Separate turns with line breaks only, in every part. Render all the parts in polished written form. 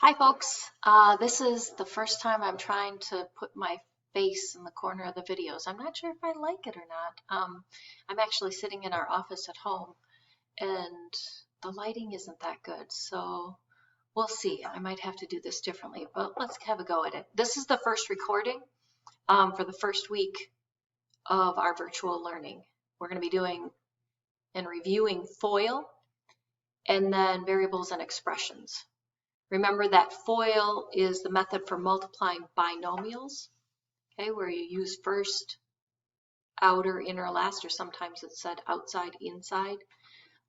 Hi folks, this is the first time I'm trying to put my face in the corner of the videos. I'm not sure if I like it or not. I'm actually sitting in our office at home and the lighting isn't that good, so we'll see. I might have to do this differently, but let's have a go at it. This is the first recording for the first week of our virtual learning. We're going to be doing and reviewing FOIL and then variables and expressions. Remember that FOIL is the method for multiplying binomials, okay, where you use first, outer, inner, last, or sometimes it's said outside, inside,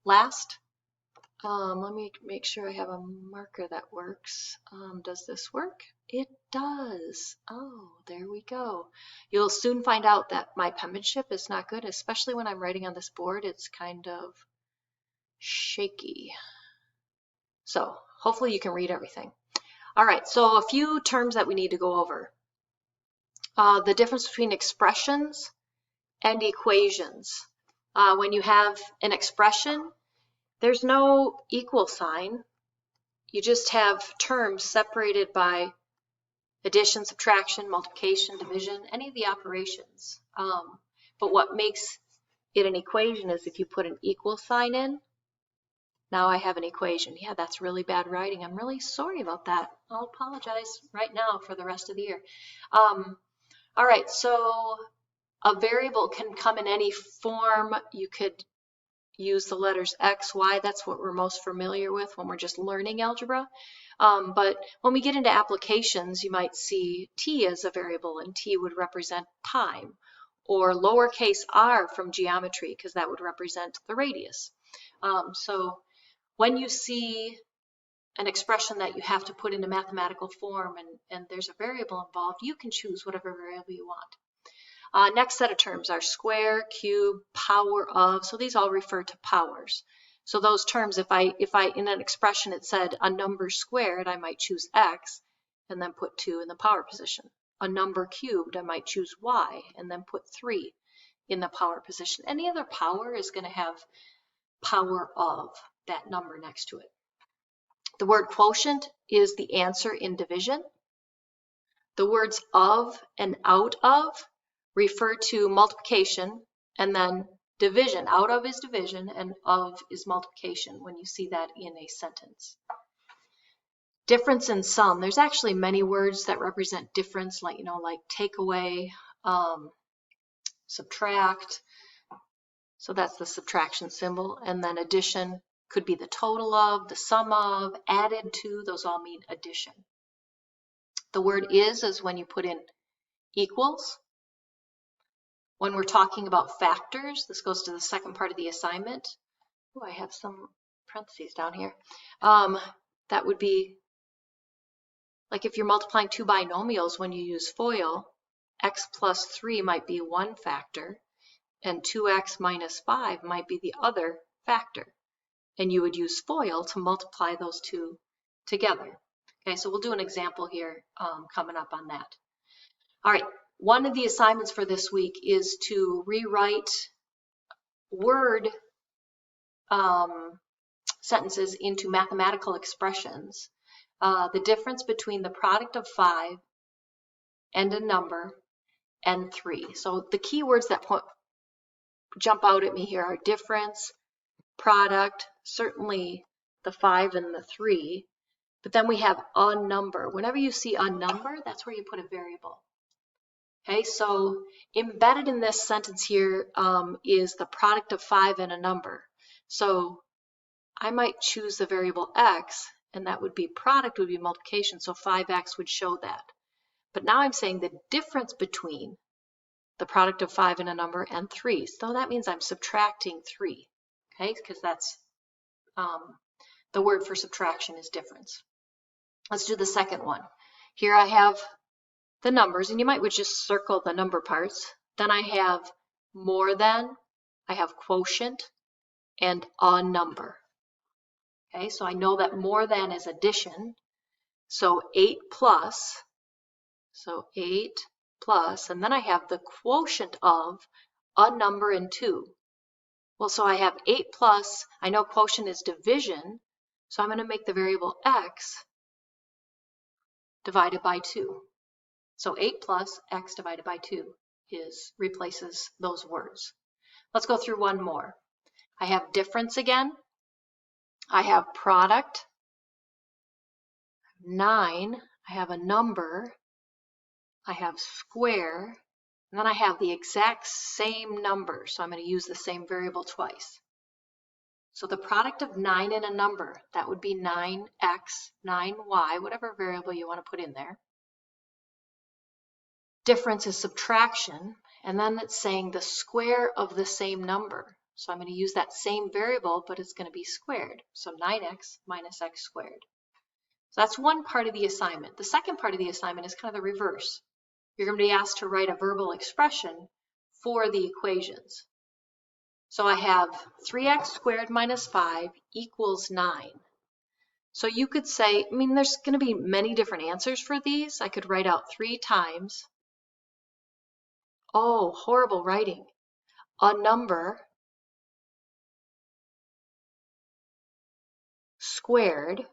last. Let me make sure I have a marker that works. Does this work? It does. Oh, there we go. You'll soon find out that my penmanship is not good, especially when I'm writing on this board. It's kind of shaky. So hopefully you can read everything. All right, so a few terms that we need to go over. The difference between expressions and equations. When you have an expression, there's no equal sign. You just have terms separated by addition, subtraction, multiplication, division, any of the operations. But what makes it an equation is if you put an equal sign in. Now I have an equation. Yeah, that's really bad writing. I'm really sorry about that. I'll apologize right now for the rest of the year. All right, so a variable can come in any form. You could use the letters X, Y. That's what we're most familiar with when we're just learning algebra. But when we get into applications, you might see T as a variable, and T would represent time, or lowercase r from geometry, because that would represent the radius. So when you see an expression that you have to put into mathematical form and there's a variable involved, you can choose whatever variable you want. Next set of terms are square, cube, power of. So these all refer to powers. So those terms, if I in an expression it said a number squared, I might choose X and then put 2 in the power position. A number cubed, I might choose Y and then put 3 in the power position. Any other power is going to have power of that number next to it. The word quotient is the answer in division. The words of and out of refer to multiplication, and then division. Out of is division and of is multiplication when you see that in a sentence. Difference and sum. There's actually many words that represent difference, like take away, subtract. So that's the subtraction symbol. And then addition could be the total of, the sum of, added to. Those all mean addition. The word is when you put in equals. When we're talking about factors, this goes to the second part of the assignment. Oh, I have some parentheses down here. That would be like if you're multiplying two binomials when you use FOIL, x plus 3 might be one factor, and 2x minus 5 might be the other factor. And you would use FOIL to multiply those two together. Okay, so we'll do an example here coming up on that. All right, one of the assignments for this week is to rewrite word sentences into mathematical expressions. The difference between the product of 5 and a number and 3. So the key words that jump out at me here are difference, product, certainly the 5 and the 3, but then we have a number. Whenever you see a number, that's where you put a variable. Okay, so embedded in this sentence here is the product of 5 and a number. So I might choose the variable x, and that would be product would be multiplication, so 5x would show that. But now I'm saying the difference between the product of 5 and a number and 3. So that means I'm subtracting 3, okay, because that's the word for subtraction is difference. Let's do the second one. Here I have the numbers, and you might just circle the number parts. Then I have more than, I have quotient, and a number. Okay, so I know that more than is addition. So 8 plus, and then I have the quotient of a number and 2. Well, so I have 8 plus, I know quotient is division, so I'm going to make the variable x divided by 2. So 8 plus x divided by 2 replaces those words. Let's go through one more. I have difference again. I have product, 9. I have a number. I have square. And then I have the exact same number. So I'm going to use the same variable twice. So the product of 9 and a number, that would be 9x, 9y, whatever variable you want to put in there. Difference is subtraction, and then it's saying the square of the same number. So I'm going to use that same variable, but it's going to be squared. So 9x minus x squared. So that's one part of the assignment. The second part of the assignment is kind of the reverse. You're going to be asked to write a verbal expression for the equations. So I have 3x squared minus 5 equals 9. So you could say, I mean, there's going to be many different answers for these. I could write out 3 times. Oh, horrible writing. A number squared.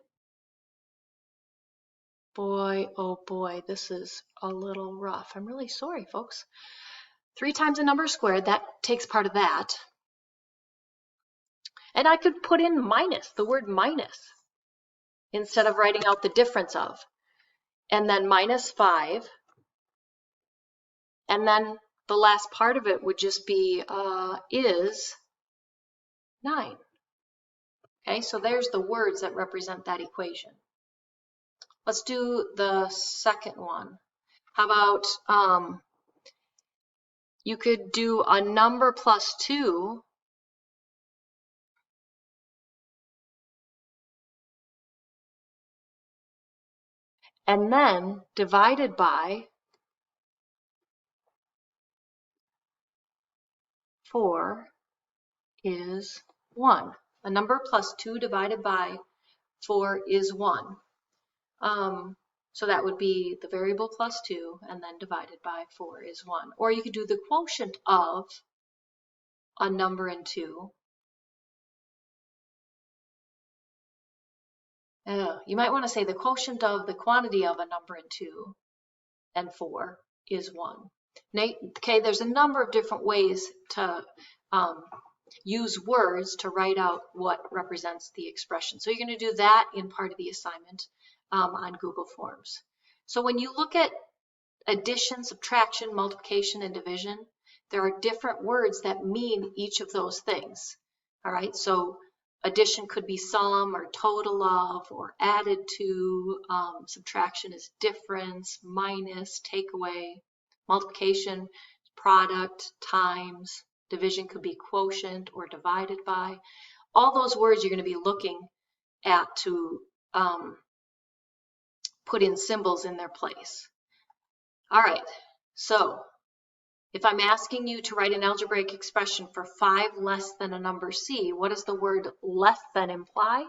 Boy, oh boy, this is a little rough. I'm really sorry, folks. 3 times a number squared, that takes part of that. And I could put in minus, the word minus, instead of writing out the difference of. And then minus 5. And then the last part of it would just be is 9. Okay, so there's the words that represent that equation. Let's do the second one. How about you could do a number plus 2 and then divided by 4 is 1. A number plus 2 divided by 4 is 1. So that would be the variable plus 2 and then divided by 4 is 1. Or you could do the quotient of a number and 2. You might want to say the quotient of the quantity of a number and 2 and 4 is 1. Okay, there's a number of different ways to use words to write out what represents the expression. So you're going to do that in part of the assignment on Google Forms. So when you look at addition, subtraction, multiplication, and division, there are different words that mean each of those things. All right, so addition could be sum or total of or added to. Subtraction is difference, minus, take away. Multiplication, product, times. Division could be quotient or divided by. All those words you're going to be looking at to put in symbols in their place. All right, so if I'm asking you to write an algebraic expression for 5 less than a number c, what does the word less than imply?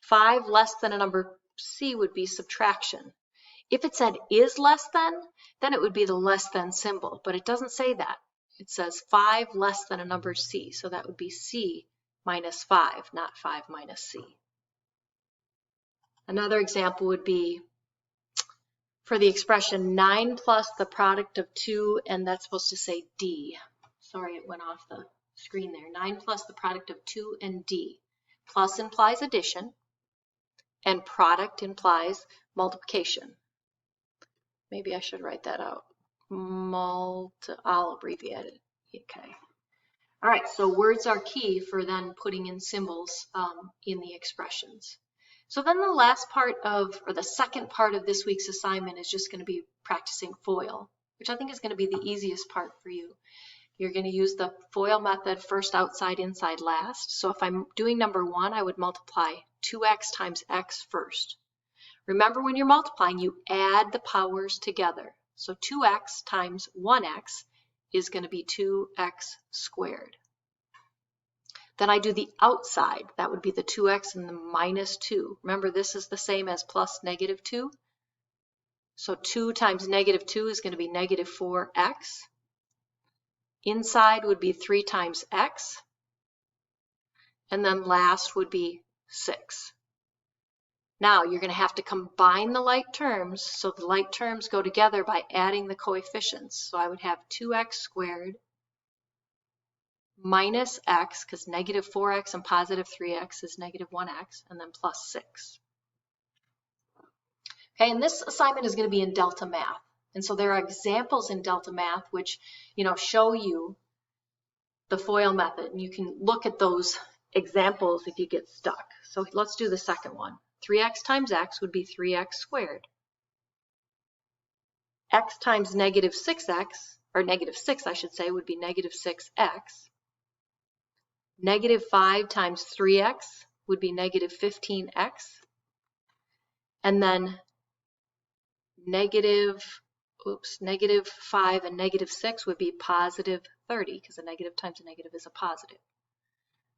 5 less than a number c would be subtraction. If it said is less than, then it would be the less than symbol, but it doesn't say that. It says 5 less than a number c, so that would be c minus 5, not 5 minus c. Another example would be for the expression 9 plus the product of 2, and that's supposed to say d. Sorry, it went off the screen there. 9 plus the product of 2 and d. Plus implies addition, and product implies multiplication. Maybe I should write that out. I'll abbreviate it. Okay. All right, so words are key for then putting in symbols in the expressions. So then the last part of, or the second part of this week's assignment is just going to be practicing FOIL, which I think is going to be the easiest part for you. You're going to use the FOIL method, first outside, inside, last. So if I'm doing number 1, I would multiply 2x times x first. Remember, when you're multiplying, you add the powers together. So 2x times 1x is going to be 2x squared. Then I do the outside. That would be the 2x and the minus 2. Remember, this is the same as plus negative 2. So 2 times negative 2 is going to be negative 4x. Inside would be 3 times x. And then last would be 6. Now you're going to have to combine the like terms, so the like terms go together by adding the coefficients. So I would have 2x squared minus x, because negative 4x and positive 3x is negative 1x, and then plus 6. Okay, and this assignment is going to be in Delta Math. And so there are examples in Delta Math which, show you the FOIL method, and you can look at those examples if you get stuck. So let's do the second one. 3x times x would be 3x squared. X times negative 6x, or negative 6 I should say, would be negative 6x. Negative 5 times 3x would be negative 15x. And then negative 5 and negative 6 would be positive 30, because a negative times a negative is a positive.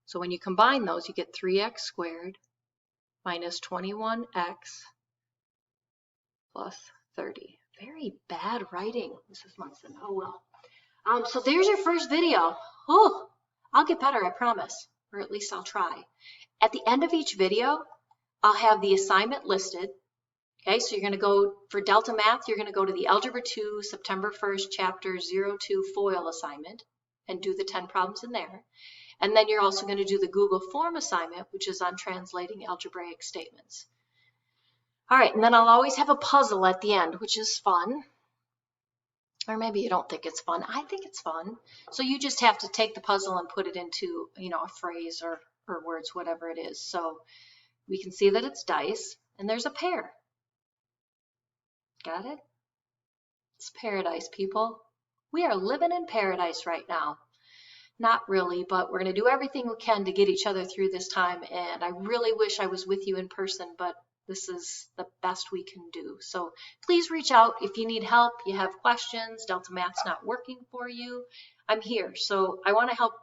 So when you combine those, you get 3x squared minus 21x plus 30. Very bad writing, Mrs. Munson. Oh well. So there's your first video. Oh, I'll get better, I promise, or at least I'll try. At the end of each video, I'll have the assignment listed. Okay, so you're going to go, for Delta Math, you're going to go to the Algebra 2 September 1st Chapter 02 FOIL assignment and do the 10 problems in there. And then you're also going to do the Google Form assignment, which is on translating algebraic statements. All right, and then I'll always have a puzzle at the end, which is fun. Or maybe you don't think it's fun. I think it's fun. So you just have to take the puzzle and put it into, a phrase or words, whatever it is. So we can see that it's dice, and there's a pair. Got it? It's paradise, people. We are living in paradise right now. Not really, but we're going to do everything we can to get each other through this time. And I really wish I was with you in person, but this is the best we can do. So please reach out if you need help, you have questions, Delta Math's not working for you. I'm here. So I want to help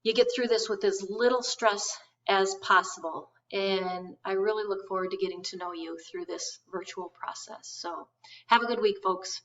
you get through this with as little stress as possible. And I really look forward to getting to know you through this virtual process. So have a good week, folks.